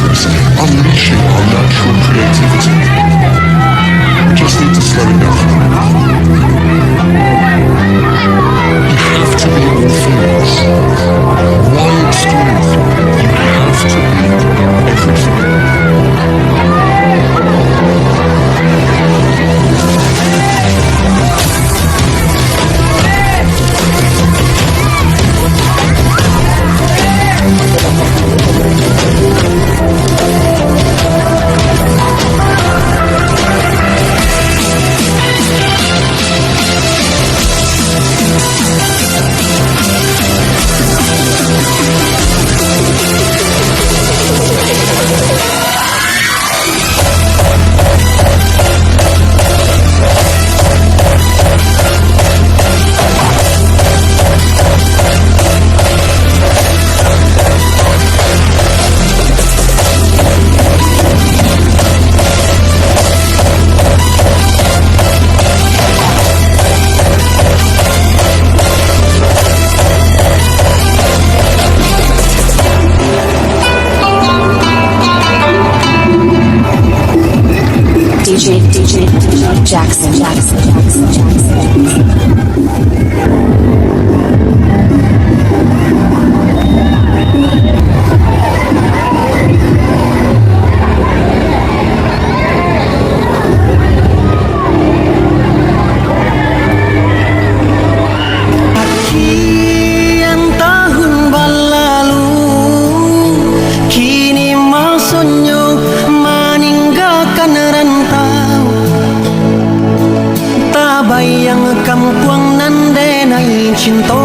effortless, unleashing our natural creativity. We just need to slow it down. You have to be all things. Why exclude? You have to be everything. Jackson. Sekian tahun berlalu, kini maksudnya meninggalkan rantau. Tak bayang kampuang nan denai cinta